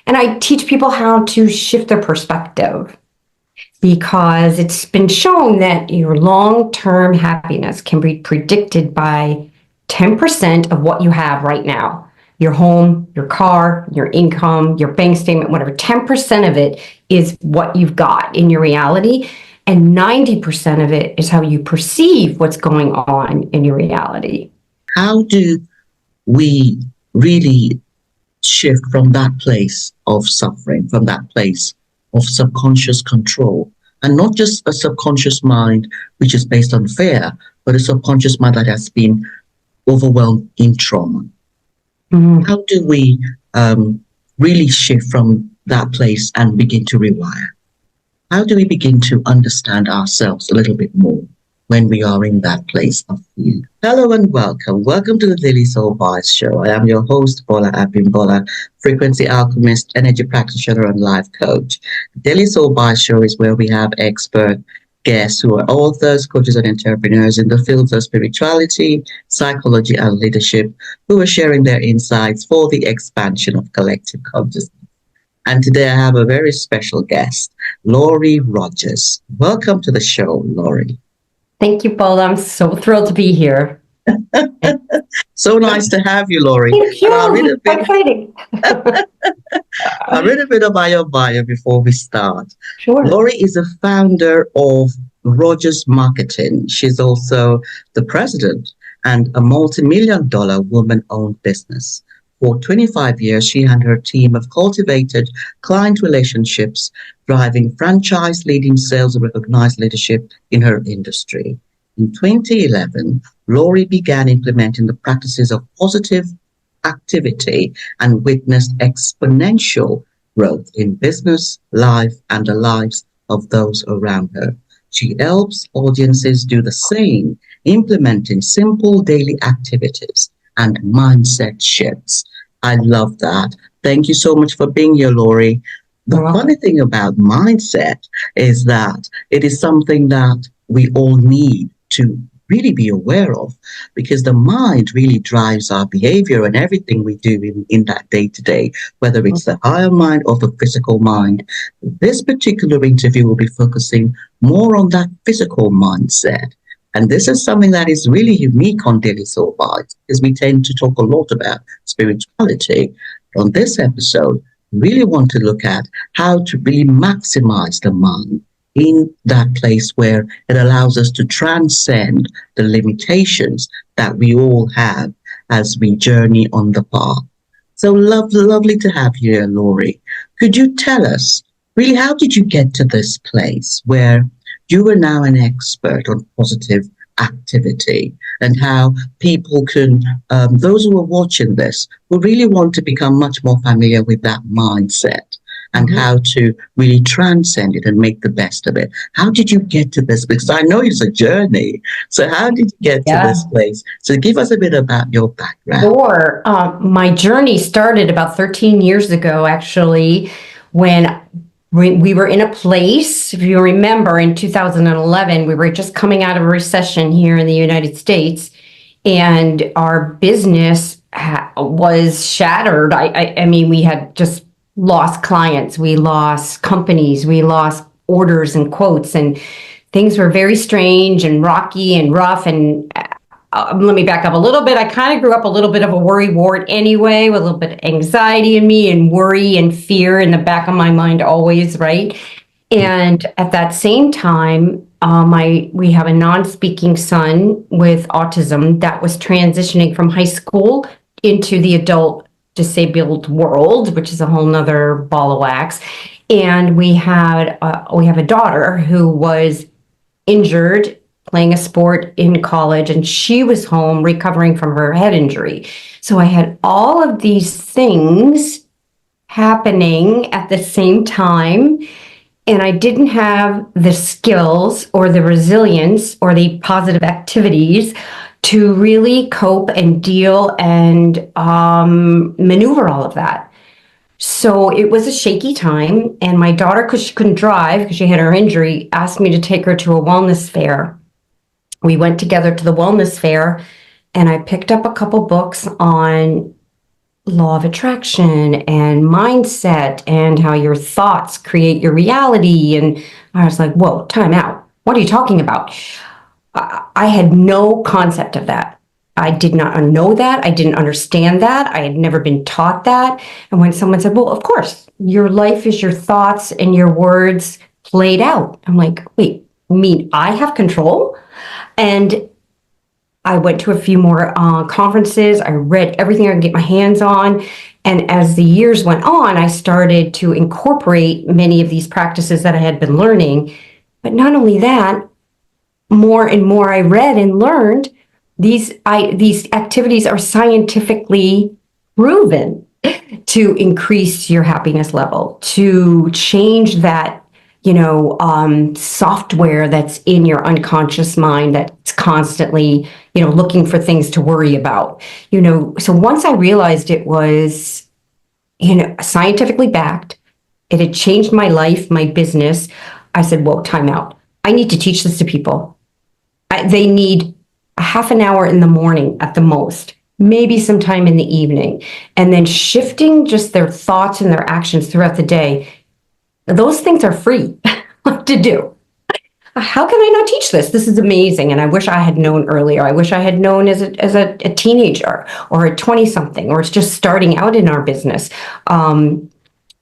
And I teach people how to shift their perspective, because it's been shown that your long-term happiness can be predicted by 10% of what you have right now. Your home, your car, your income, your bank statement, whatever. 10% of it is what you've got in your reality, and 90% of it is how you perceive what's going on in your reality. How do we really shift from that place of suffering, from that place of subconscious control? And not just a subconscious mind which is based on fear, but a subconscious mind that has been overwhelmed in trauma. How do we really shift from that place and begin to rewire? How do we begin to understand ourselves a little bit more when we are in that place of fear? Hello and welcome. Welcome to the Daily Soul Bytes show. I am your host, Bolaabimbola, frequency alchemist, energy practitioner, and life coach. The Daily Soul Bytes show is where we have expert guests who are authors, coaches, and entrepreneurs in the fields of spirituality, psychology, and leadership, who are sharing their insights for the expansion of collective consciousness. And today I have a very special guest, Laurie Rogers. Welcome to the show, Laurie. Thank you, Bola. I'm so thrilled to be here. So nice to have you, Laurie. Thank you. I'll read a bit about your bio before we start. Sure. Laurie is a founder of Rogers Marketing. She's also the president and a multimillion-dollar woman-owned business. For 25 years, she and her team have cultivated client relationships, driving franchise, leading sales, and recognized leadership in her industry. In 2011, Laurie began implementing the practices of positive activity and witnessed exponential growth in business, life, and the lives of those around her. She helps audiences do the same, implementing simple daily activities and mindset shifts. I love that. Thank you so much for being here, Laurie. The funny thing about mindset is that it is something that we all need to really be aware of, because the mind really drives our behavior and everything we do in that day-to-day, whether it's the higher mind or the physical mind. This particular interview will be focusing more on that physical mindset. And this is something that is really unique on Daily Soul Bytes, because we tend to talk a lot about spirituality. On this episode, we really want to look at how to really maximize the mind in that place where it allows us to transcend the limitations that we all have as we journey on the path. So lovely to have you here, Laurie. Could you tell us, really, how did you get to this place where you are now an expert on positive activity, and how people can, those who are watching this, will really want to become much more familiar with that mindset and how to really transcend it and make the best of it? How did you get to this? Because I know it's a journey. So how did you get to this place? So give us a bit about your background. Sure. My journey started about 13 years ago, actually, when we were in a place, if you remember, in 2011, we were just coming out of a recession here in the United States, and our business was shattered. I mean, we had just lost clients, we lost companies, we lost orders and quotes, and things were very strange and rocky and rough. And let me back up a little bit. I kind of grew up a little bit of a worry wart anyway, with a little bit of anxiety in me and worry and fear in the back of my mind always, right? And at that same time, we have a non-speaking son with autism that was transitioning from high school into the adult disabled world, which is a whole nother ball of wax. And we have a daughter who was injured playing a sport in college, and she was home recovering from her head injury. So I had all of these things happening at the same time, and I didn't have the skills or the resilience or the positive activities to really cope and deal and maneuver all of that. So it was a shaky time, and my daughter, because she couldn't drive because she had her injury, asked me to take her to a wellness fair. We went together to the wellness fair, and I picked up a couple books on law of attraction and mindset and how your thoughts create your reality. And I was like, whoa, time out. What are you talking about? I had no concept of that. I did not know that. I didn't understand that. I had never been taught that. And when someone said, well, of course, your life is your thoughts and your words played out. I'm like, wait, you mean I have control? And I went to a few more conferences. I read everything I could get my hands on. And as the years went on, I started to incorporate many of these practices that I had been learning. But not only that, more and more I read and learned, these activities are scientifically proven to increase your happiness level, to change that, software that's in your unconscious mind that's constantly, looking for things to worry about. So once I realized it was, scientifically backed, it had changed my life, my business, I said, whoa, time out. I need to teach this to people. They need a half an hour in the morning at the most, maybe sometime in the evening, and then shifting just their thoughts and their actions throughout the day. Those things are free to do. How can I not teach this? This is amazing. And I wish I had known earlier. I wish I had known as a teenager or a 20-something, or it's just starting out in our business. And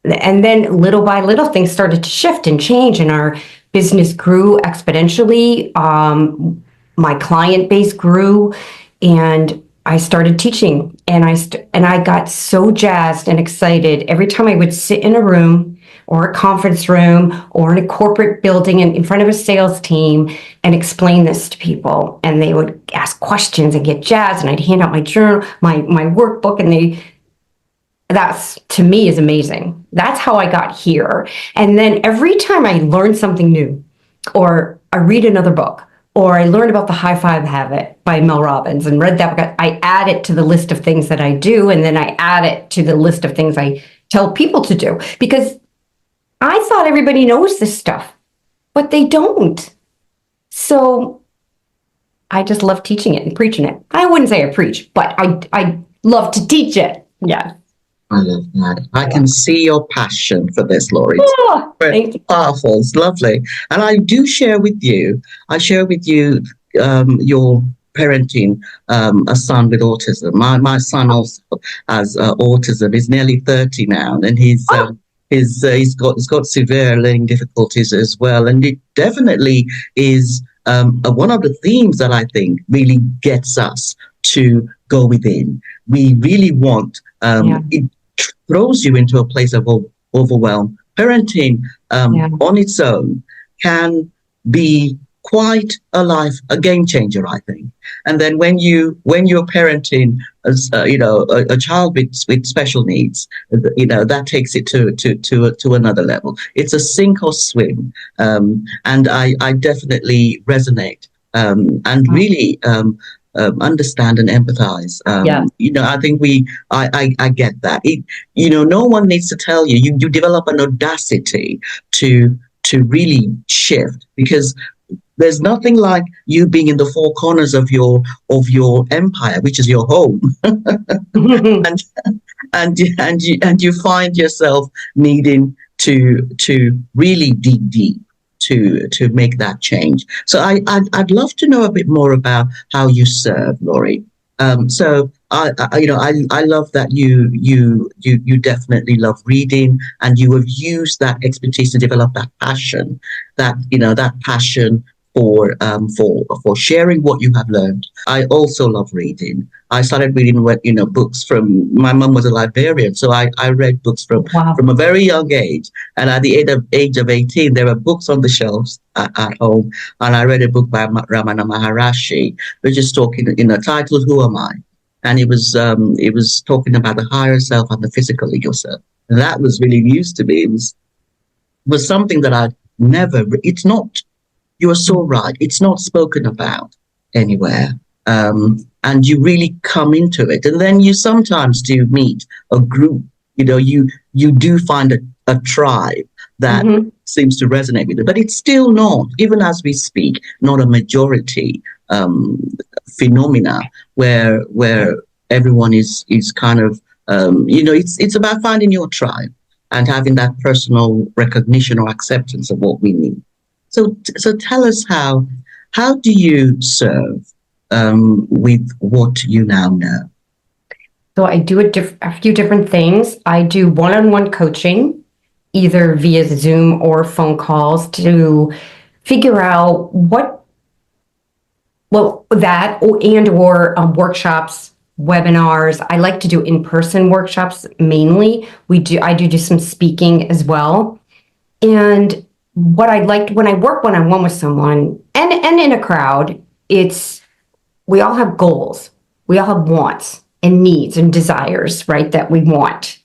then little by little, things started to shift and change, and our business grew exponentially. My client base grew, and I started teaching, and I got so jazzed and excited every time I would sit in a room or a conference room or in a corporate building in front of a sales team and explain this to people. And they would ask questions and get jazzed, and I'd hand out my journal, my workbook, and that's, to me, is amazing. That's how I got here. And then every time I learn something new, or I read another book, or I learned about the High Five Habit by Mel Robbins and read that book, I add it to the list of things that I do, and then I add it to the list of things I tell people to do, because I thought everybody knows this stuff, but they don't. So I just love teaching it and preaching it. I wouldn't say I preach, but I love to teach it. Yeah. I love that. I can see your passion for this, Laurie. Oh, It's powerful. It's lovely. And I do share with you, your parenting a son with autism. My son also has autism. He's nearly 30 now, and he's got severe learning difficulties as well. And it definitely is one of the themes that I think really gets us to go within. We really want it throws you into a place of overwhelm. Parenting on its own can be quite a game changer, I think. And then when you're parenting as a child with special needs, that takes it to another level. It's a sink or swim, and I definitely resonate and really understand and empathize. I think I get that. No one needs to tell you. You develop an audacity to really shift, because there's nothing like you being in the four corners of your empire, which is your home, and you find yourself needing to really dig deep to make that change. So I'd love to know a bit more about how you serve, Laurie. So I love that you definitely love reading, and you have used that expertise to develop that passion, that passion for sharing what you have learned. I also love reading. I started reading books from, my mum was a librarian, so I read books from a very young age. And at the age of 18, there were books on the shelves at home, and I read a book by Ramana Maharishi, which is talking, titled "Who Am I?" And it was talking about the higher self and the physical ego self. And that was really news to me. It was something that I'd never. It's not. You are so right. It's not spoken about anywhere. And you really come into it. And then you sometimes do meet a group, you do find a tribe that seems to resonate with it, but it's still not, even as we speak, not a majority phenomena where everyone is kind of It's about finding your tribe and having that personal recognition or acceptance of what we need. So tell us how do you serve with what you now know? So I do a few different things. I do one-on-one coaching, either via Zoom or phone calls, to figure out or workshops, webinars. I like to do in-person workshops mainly. I do some speaking as well. And what I liked when I work one-on-one with someone and in a crowd, we all have goals. We all have wants and needs and desires, right, that we want.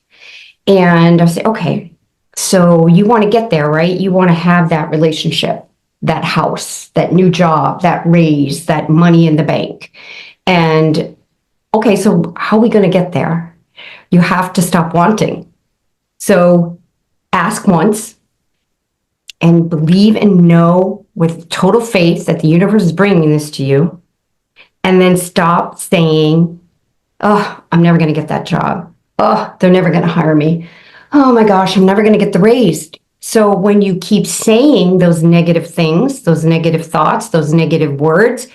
And I say, okay, so you want to get there, right? You want to have that relationship, that house, that new job, that raise, that money in the bank. And okay, so how are we going to get there? You have to stop wanting. So ask once and believe and know with total faith that the universe is bringing this to you. And then stop saying, oh, I'm never going to get that job. Oh, they're never going to hire me. Oh my gosh, I'm never going to get the raise. So when you keep saying those negative things, those negative thoughts, those negative words,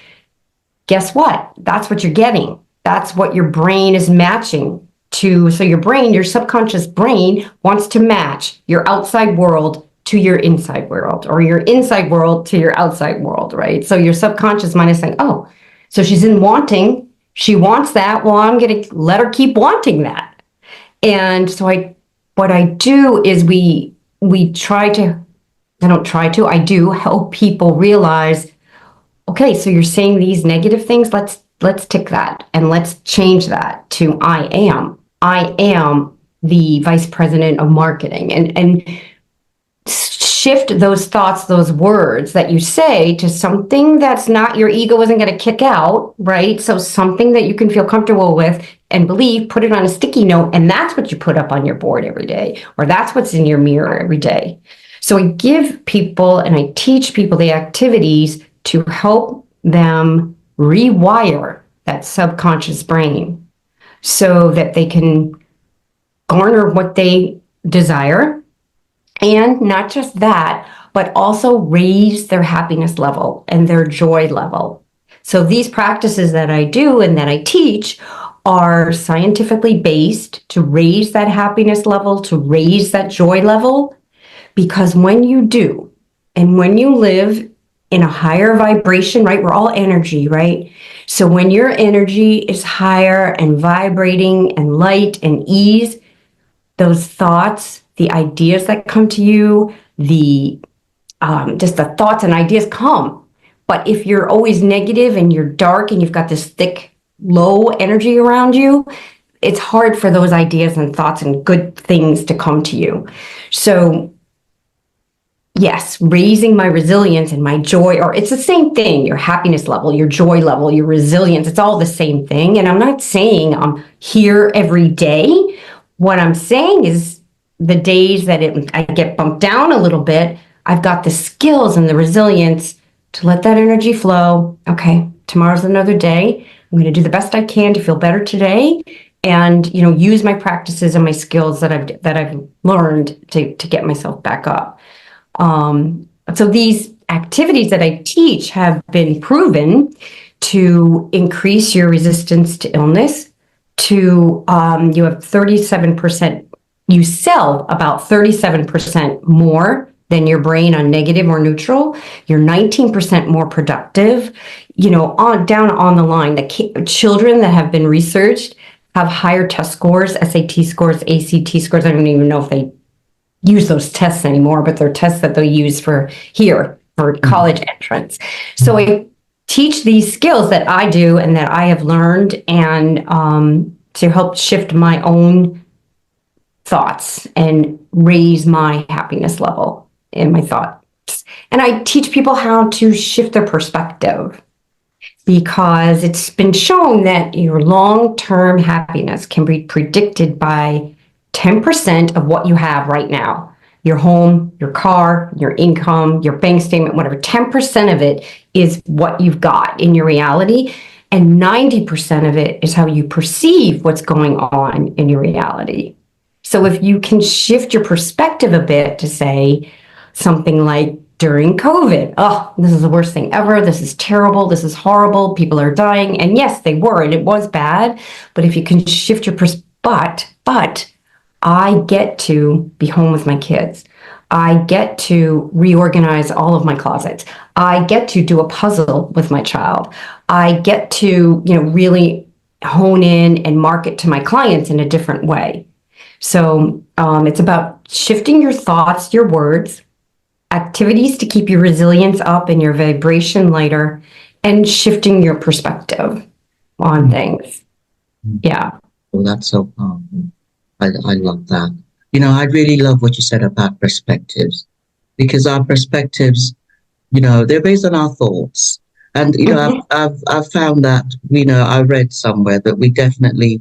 guess what? That's what you're getting. That's what your brain is matching to. So your subconscious brain wants to match your outside world to your inside world, or your inside world to your outside world, right? So your subconscious mind is saying, oh, so she's in wanting. She wants that. Well, I'm going to let her keep wanting that. And so what I do is I do help people realize, okay, so you're saying these negative things. Let's tick that and let's change that to I am the vice president of marketing, and shift those thoughts, those words that you say to something that's not, your ego isn't going to kick out, right? So something that you can feel comfortable with and believe, put it on a sticky note, and that's what you put up on your board every day, or that's what's in your mirror every day. So I give people and I teach people the activities to help them rewire that subconscious brain so that they can garner what they desire. And not just that, but also raise their happiness level and their joy level. So these practices that I do and that I teach are scientifically based to raise that happiness level, to raise that joy level. Because when you do, and when you live in a higher vibration, right? We're all energy, right? So when your energy is higher and vibrating and light and ease, those thoughts, the ideas that come to you, just the thoughts and ideas come. But if you're always negative and you're dark and you've got this thick, low energy around you, it's hard for those ideas and thoughts and good things to come to you. So yes, raising my resilience and my joy, or it's the same thing, your happiness level, your joy level, your resilience, it's all the same thing. And I'm not saying I'm here every day. What I'm saying is the days that I get bumped down a little bit, I've got the skills and the resilience to let that energy flow. Okay, tomorrow's another day. I'm going to do the best I can to feel better today, and use my practices and my skills that I've learned to get myself back up. So these activities that I teach have been proven to increase your resistance to illness. You have 37%. You sell about 37% more than your brain on negative or neutral. You're 19% more productive. Down on the line, the children that have been researched have higher test scores, SAT scores, ACT scores. I don't even know if they use those tests anymore, but they're tests that they use for college entrance. So I teach these skills that I do and that I have learned, and to help shift my own thoughts and raise my happiness level in my thoughts. And I teach people how to shift their perspective, because it's been shown that your long-term happiness can be predicted by 10% of what you have right now. Your home, your car, your income, your bank statement, whatever. 10% of it is what you've got in your reality. And 90% of it is how you perceive what's going on in your reality. So if you can shift your perspective a bit to say something like, during COVID, oh, this is the worst thing ever. This is terrible. This is horrible. People are dying. And yes, they were, and it was bad. But if you can shift your perspective, but I get to be home with my kids. I get to reorganize all of my closets. I get to do a puzzle with my child. I get to, really hone in and market to my clients in a different way. So it's about shifting your thoughts, your words, activities to keep your resilience up and your vibration lighter, and shifting your perspective on things. Yeah. Well, that's so powerful. I love that. I really love what you said about perspectives, because our perspectives, they're based on our thoughts. And, I've found that, I read somewhere that we definitely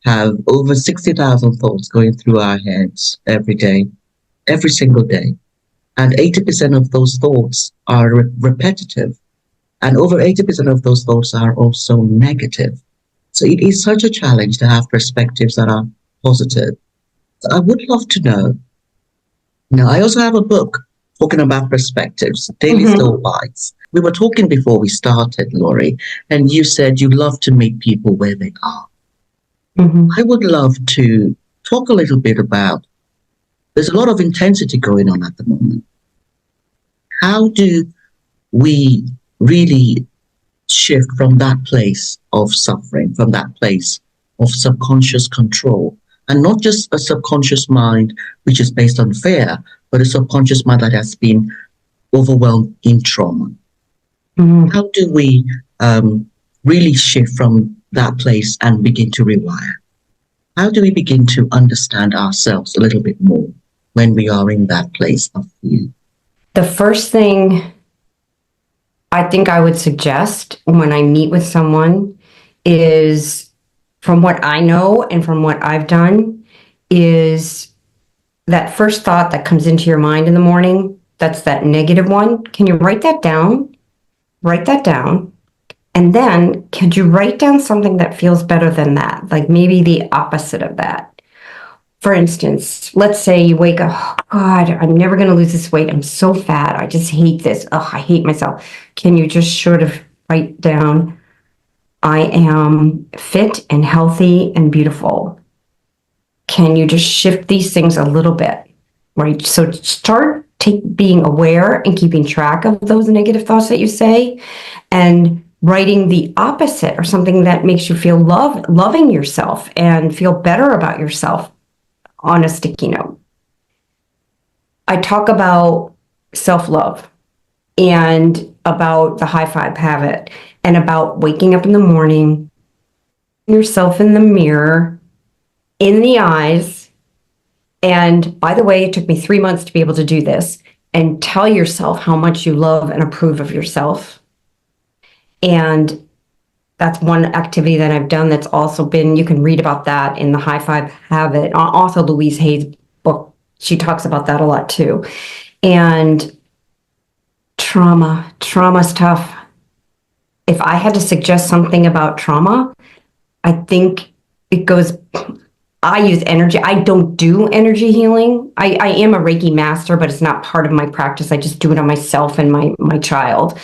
have over 60,000 thoughts going through our heads every day, every single day. And 80% of those thoughts are repetitive. And over 80% of those thoughts are also negative. So it is such a challenge to have perspectives that are positive. So I would love to know. Now, I also have a book talking about perspectives, Daily Slow Bytes. We were talking before we started, Laurie, and you said you love to meet people where they are. I would love to talk a little bit about, there's a lot of intensity going on at the moment. How do we really shift from that place of suffering, from that place of subconscious control, and not just a subconscious mind which is based on fear, but a subconscious mind that has been overwhelmed in trauma? How do we really shift from that place and begin to rewire? How do we begin to understand ourselves a little bit more when we are in that place of fear? The first thing I think I would suggest when I meet with someone is, from what I know and from what I've done, is that first thought that comes into your mind in the morning, that's that negative one. Can you write that down? Write that down. And then could you write down something that feels better than that? Like maybe the opposite of that. For instance, let's say you wake up, oh God, I'm never going to lose this weight. I'm so fat. I just hate this. Oh, I hate myself. Can you just sort of write down, I am fit and healthy and beautiful? Can you just shift these things a little bit, right? So start being aware and keeping track of those negative thoughts that you say, and writing the opposite, or something that makes you feel loving yourself and feel better about yourself on a sticky note. I talk about self-love and about the high five habit and about waking up in the morning, yourself in the mirror, in the eyes. And by the way, it took me 3 months to be able to do this, and tell yourself how much you love and approve of yourself. And that's one activity that I've done that's also been, you can read about that in the High Five Habit. Also Louise Hay's book, she talks about that a lot too. And trauma's tough. If I had to suggest something about trauma, I think it goes, I use energy. I don't do energy healing. I am a Reiki master, but it's not part of my practice. I just do it on myself and my child.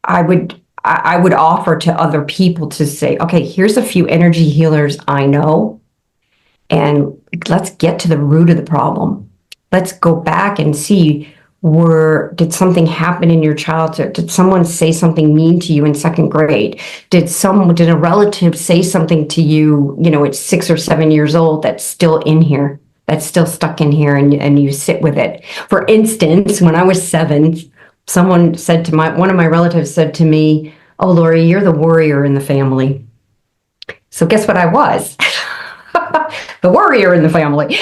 I would offer to other people to say, okay, here's a few energy healers I know, and let's get to the root of the problem. Let's go back and see, did something happen in your childhood? Did someone say something mean to you in second grade? Did a relative say something to you, at 6 or 7 years old that's still in here, that's still stuck in here, and you sit with it? For instance, when I was 7, someone said to one of my relatives said to me, "Oh, Lori, you're the worrier in the family." So guess what I was? The worrier in the family.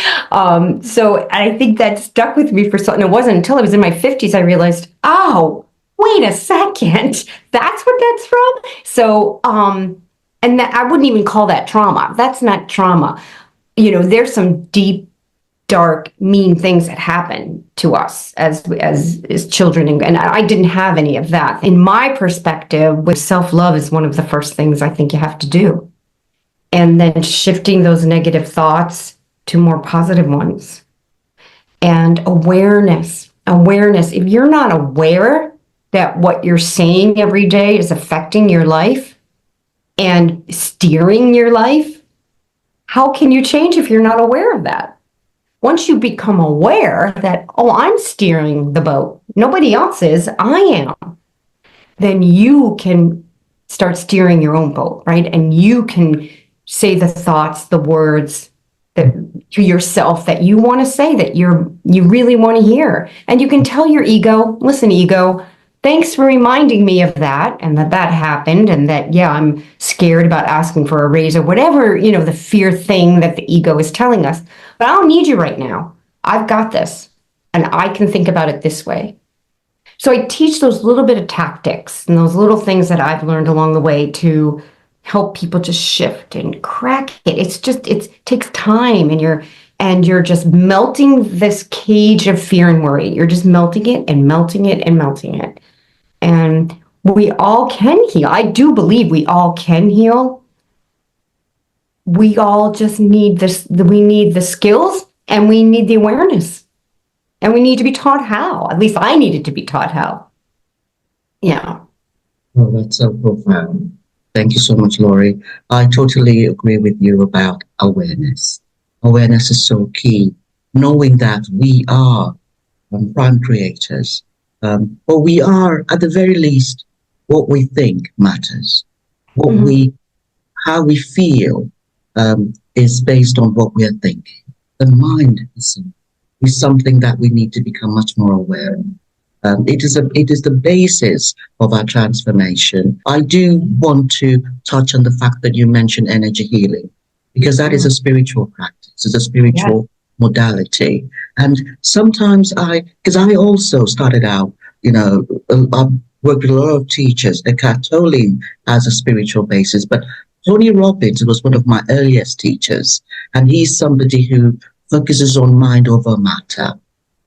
So I think that stuck with me for something. It wasn't until I was in my 50s I realized, oh, wait a second, that's what that's from? So, and that I wouldn't even call that trauma. That's not trauma. There's some deep dark, mean things that happen to us as children. And I didn't have any of that. In my perspective, with self-love is one of the first things I think you have to do. And then shifting those negative thoughts to more positive ones. And awareness. If you're not aware that what you're saying every day is affecting your life and steering your life, how can you change if you're not aware of that? Once you become aware that, oh, I'm steering the boat, nobody else is, I am, then you can start steering your own boat, right? And you can say the thoughts, the words that to yourself that you want to say, that you really want to hear. And you can tell your ego, listen, ego, thanks for reminding me of that, and that happened, and that, yeah, I'm scared about asking for a raise or whatever, the fear thing that the ego is telling us. But I don't need you right now. I've got this, and I can think about it this way. So I teach those little bit of tactics and those little things that I've learned along the way to help people just shift and crack it. It takes time, and you're just melting this cage of fear and worry. You're just melting it and melting it and melting it. And we all can heal. I do believe we all can heal. We all just need this. We need the skills, and we need the awareness, and we need to be taught how. At least I needed to be taught how. Yeah. Oh, that's so profound. Thank you so much, Laurie. I totally agree with you about awareness. Awareness is so key. Knowing that we are prime creators, but we are, at the very least, what we think matters. How we feel is based on what we are thinking. The mind is something that we need to become much more aware of. It is the basis of our transformation. I do want to touch on the fact that you mentioned energy healing, because that is a spiritual practice. It's a spiritual modality. And sometimes because I also started out, I worked with a lot of teachers. Eckhart Tolle has a spiritual basis, but Tony Robbins was one of my earliest teachers, and he's somebody who focuses on mind over matter.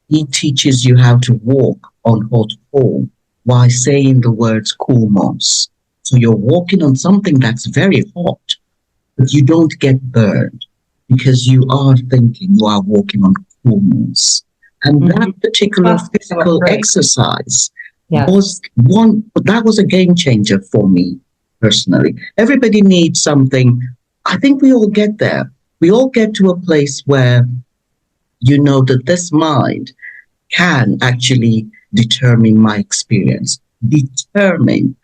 He teaches you how to walk on hot coal while saying the words "coolmos." So you're walking on something that's very hot, but you don't get burned because you are thinking you are walking on coolmos. And that particular physical exercise was a game changer for me personally. Everybody needs something. I think we all get there. We all get to a place where you know that this mind can actually determine my experience. Determine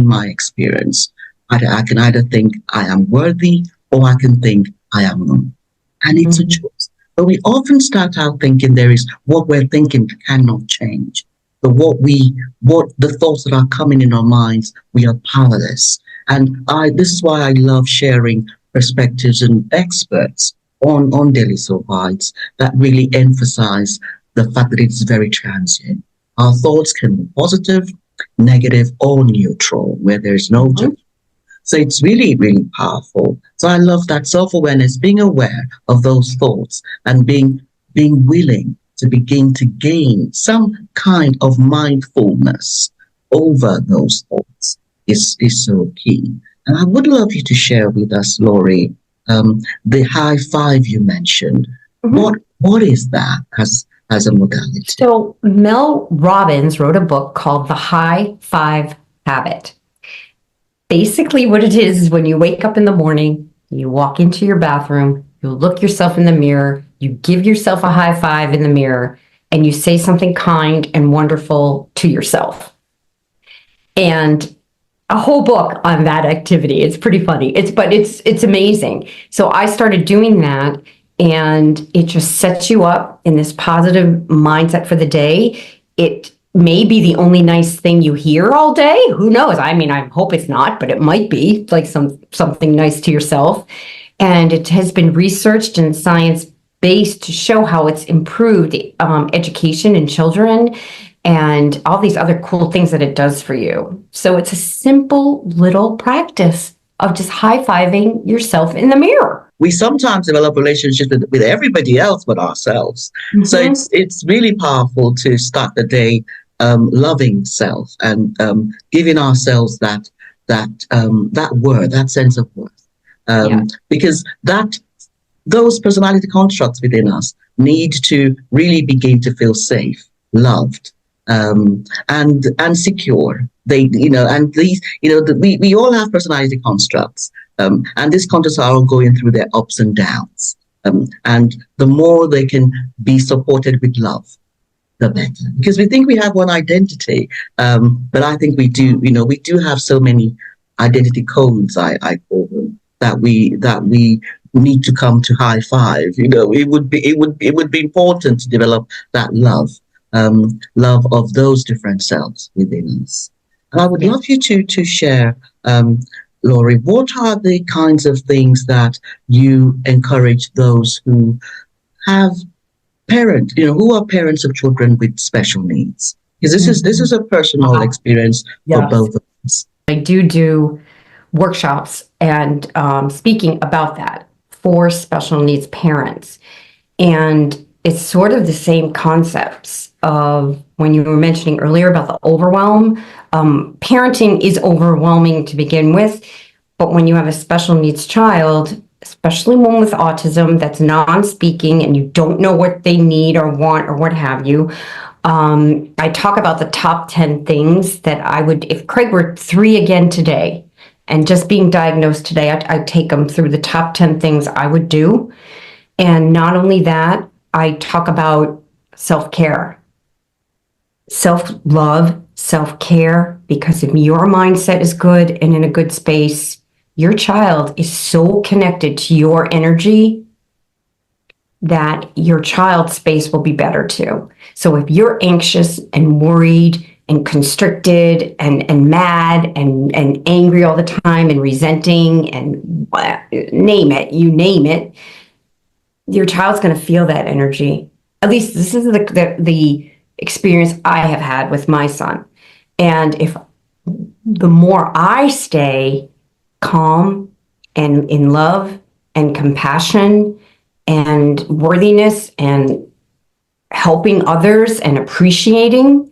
my experience. I can either think I am worthy or I can think I am not. And it's a choice. But we often start out thinking what we're thinking cannot change. But the thoughts that are coming in our minds, we are powerless. And this is why I love sharing perspectives and experts on Daily Soul Bytes that really emphasize the fact that it's very transient. Our thoughts can be positive, negative, or neutral, where there's no judgment. So it's really, really powerful. So I love that self-awareness, being aware of those thoughts and being willing to begin to gain some kind of mindfulness over those thoughts is so key. And I would love you to share with us, Laurie, the high five you mentioned. What is that as a modality? So Mel Robbins wrote a book called The High Five Habit. Basically what it is when you wake up in the morning, you walk into your bathroom, you look yourself in the mirror, you give yourself a high five in the mirror, and you say something kind and wonderful to yourself. And a whole book on that activity. It's pretty funny. It's amazing. So I started doing that, and it just sets you up in this positive mindset for the day. It may be the only nice thing you hear all day. Who knows? I mean, I hope it's not, but it might be like something nice to yourself. And it has been researched and science-based to show how it's improved education in children and all these other cool things that it does for you. So it's a simple little practice of just high-fiving yourself in the mirror. we sometimes develop relationships with everybody else but ourselves. So it's really powerful to start the day loving self and giving ourselves that word, that sense of worth, because those personality constructs within us need to really begin to feel safe, loved, and secure. They, and these, we all have personality constructs, and these constructs are all going through their ups and downs. And the more they can be supported with love, the better. Because we think we have one identity, but I think we do. We do have so many identity codes. I call them that we need to come to high five. It would be important to develop that love of those different selves within us. And I would love you to share, Laurie, what are the kinds of things that you encourage those who have parents, who are parents of children with special needs? Because this is a personal experience for both of us. I do workshops and speaking about that for special needs parents. And it's sort of the same concepts of when you were mentioning earlier about the overwhelm. Parenting is overwhelming to begin with, but when you have a special needs child, especially one with autism that's non-speaking and you don't know what they need or want or what have you, I talk about the top 10 things that I would, if Craig were 3 again today and just being diagnosed today, I'd take him through the top 10 things I would do. And not only that, I talk about self-care, self-love, self-care, because if your mindset is good and in a good space, your child is so connected to your energy that your child's space will be better too. So if you're anxious and worried and constricted and mad and angry all the time and resenting and you name it, your child's going to feel that energy. At least this is the experience I have had with my son. And if the more I stay calm and in love and compassion and worthiness and helping others and appreciating,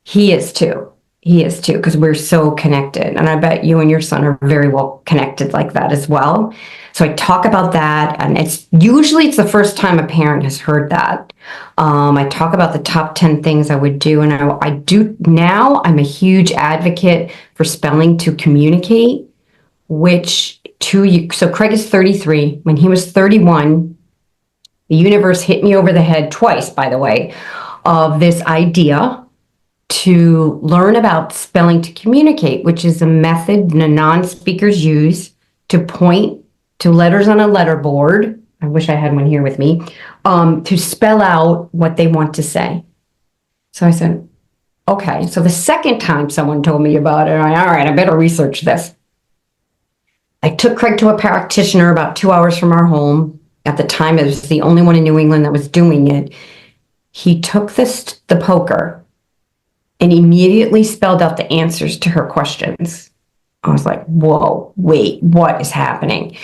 he is too. He is too, because we're so connected. And I bet you and your son are very well connected like that as well. So I talk about that, and it's the first time a parent has heard that. I talk about the top 10 things I would do, and I do now. I'm a huge advocate for spelling to communicate, which so Craig is 33. When he was 31, the universe hit me over the head twice, by the way, of this idea to learn about spelling to communicate, which is a method the non-speakers use to point to letters on a letterboard. I wish I had one here with me, to spell out what they want to say. So I said, okay. So the second time someone told me about it, all right, I better research this. I took Craig to a practitioner about 2 hours from our home. At the time, it was the only one in New England that was doing it. He took the poker and immediately spelled out the answers to her questions. I was like, whoa, wait, what is happening?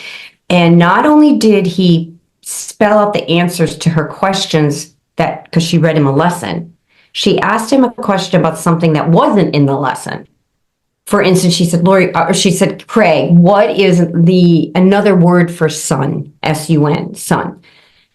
And not only did he spell out the answers to her questions, because she read him a lesson, she asked him a question about something that wasn't in the lesson. For instance, she said, Craig, what is another word for sun? S-U-N, sun.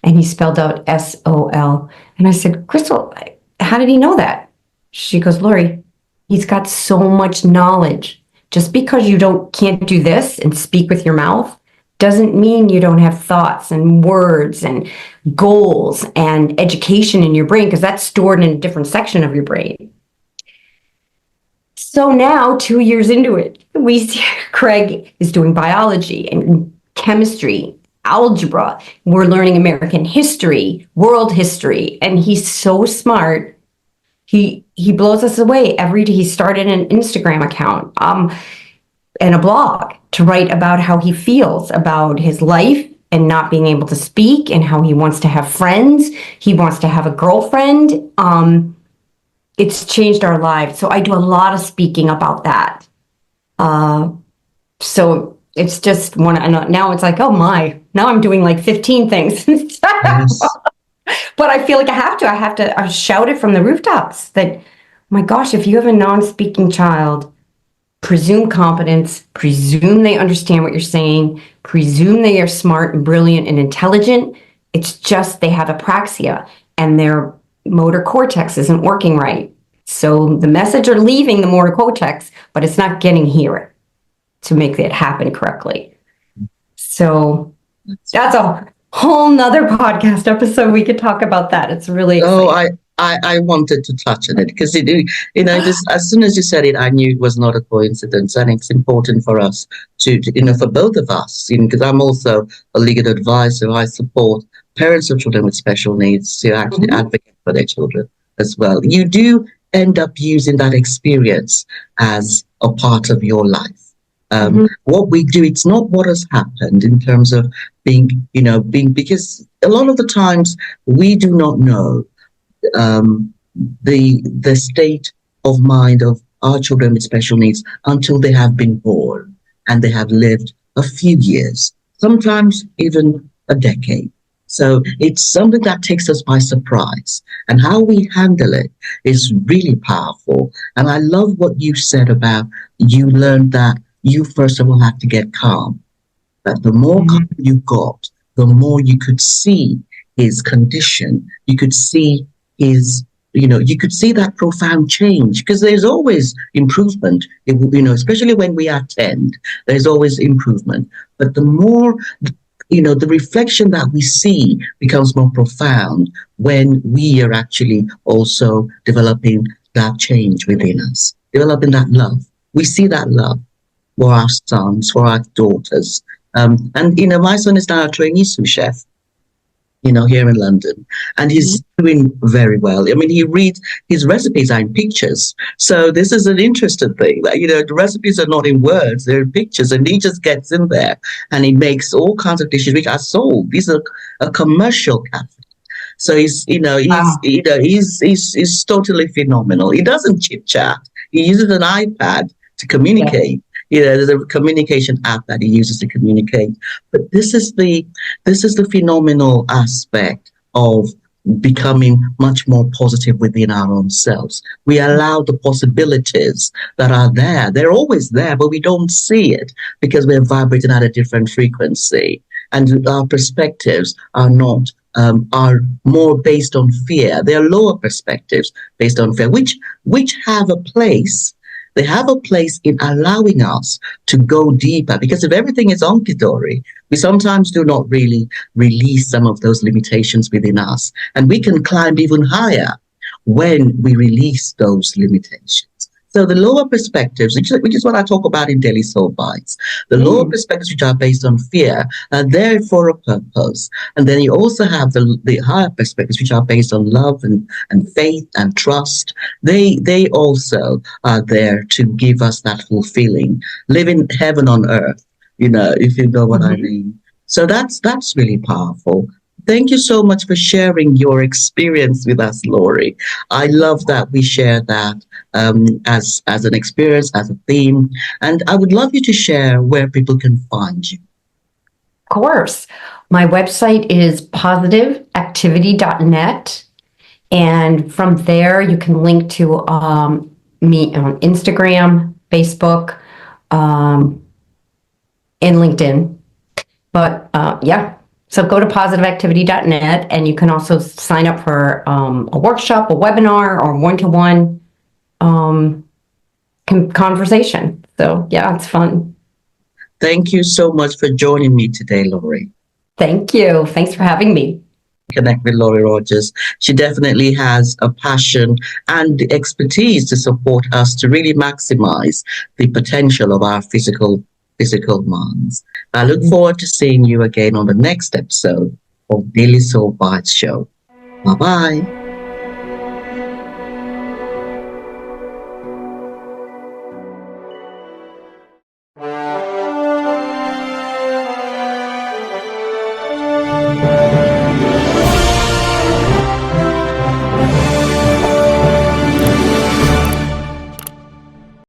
And he spelled out S-O-L. And I said, Crystal, how did he know that? She goes, Laurie, he's got so much knowledge. Just because you can't do this and speak with your mouth doesn't mean you don't have thoughts and words and goals and education in your brain, because that's stored in a different section of your brain. So now, 2 years into it, we see Craig is doing biology and chemistry, algebra. We're learning American history, world history, and he's so smart. He blows us away every day. He started an Instagram account and a blog to write about how he feels about his life and not being able to speak, and how he wants to have friends. He wants to have a girlfriend. It's changed our lives. So I do a lot of speaking about that. So it's just one, and now it's like, oh my, now I'm doing like 15 things. Yes. But I feel like I shout it from the rooftops that, my gosh, if you have a non-speaking child, presume competence, presume they understand what you're saying, presume they are smart and brilliant and intelligent. It's just they have apraxia and their motor cortex isn't working right. So the message are leaving the motor cortex, but it's not getting here to make it happen correctly. So that's a whole nother podcast episode. We could talk about that. It's really exciting. Oh, I wanted to touch on it because just as soon as you said it, I knew it was not a coincidence, and it's important for us for both of us, because I'm also a legal advisor. I support parents of children with special needs to actually advocate for their children as well. You do end up using that experience as a part of your life. What we do, it's not what has happened in terms of being, because a lot of the times we do not know the state of mind of our children with special needs until they have been born and they have lived a few years, sometimes even a decade. So it's something that takes us by surprise, and how we handle it is really powerful. And I love what you said about you learned that you first of all have to get calm. That the more calm you got, the more you could see his condition. You could see you could see that profound change, because there's always improvement. Especially when we attend, there's always improvement. But the more, the reflection that we see becomes more profound when we are actually also developing that change within us, developing that love. We see that love for our sons, for our daughters. And my son is now a trainee sous chef, here in London, and he's doing very well. I mean, his recipes are in pictures. So this is an interesting thing that, the recipes are not in words, they're in pictures, and he just gets in there and he makes all kinds of dishes which are sold. These are a commercial cafe. So he's totally phenomenal. He doesn't chit chat. He uses an iPad to communicate. There's a communication app that he uses to communicate. But this is the phenomenal aspect of becoming much more positive within our own selves. We allow the possibilities that are there. They're always there, but we don't see it because we're vibrating at a different frequency. And our perspectives are not are more based on fear. They are lower perspectives based on fear, which have a place. They have a place in allowing us to go deeper, because if everything is hunky-dory, we sometimes do not really release some of those limitations within us. And we can climb even higher when we release those limitations. So the lower perspectives, which is what I talk about in Daily Soul Bytes, the lower perspectives which are based on fear are there for a purpose. And then you also have the higher perspectives which are based on love and faith and trust. They also are there to give us that fulfilling, living heaven on earth, if you know what I mean. So that's really powerful. Thank you so much for sharing your experience with us, Laurie. I love that we share that as an experience, as a theme. And I would love you to share where people can find you. Of course. My website is positiveactivity.net. And from there, you can link to me on Instagram, Facebook, and LinkedIn. But so go to positiveactivity.net, and you can also sign up for a workshop, a webinar, or one-to-one conversation. So it's fun. Thank you so much for joining me today, Laurie. Thank you. Thanks for having me. Connect with Laurie Rogers. She definitely has a passion and the expertise to support us to really maximize the potential of our physical minds. I look forward to seeing you again on the next episode of Daily Soul Bytes Show. Bye-bye.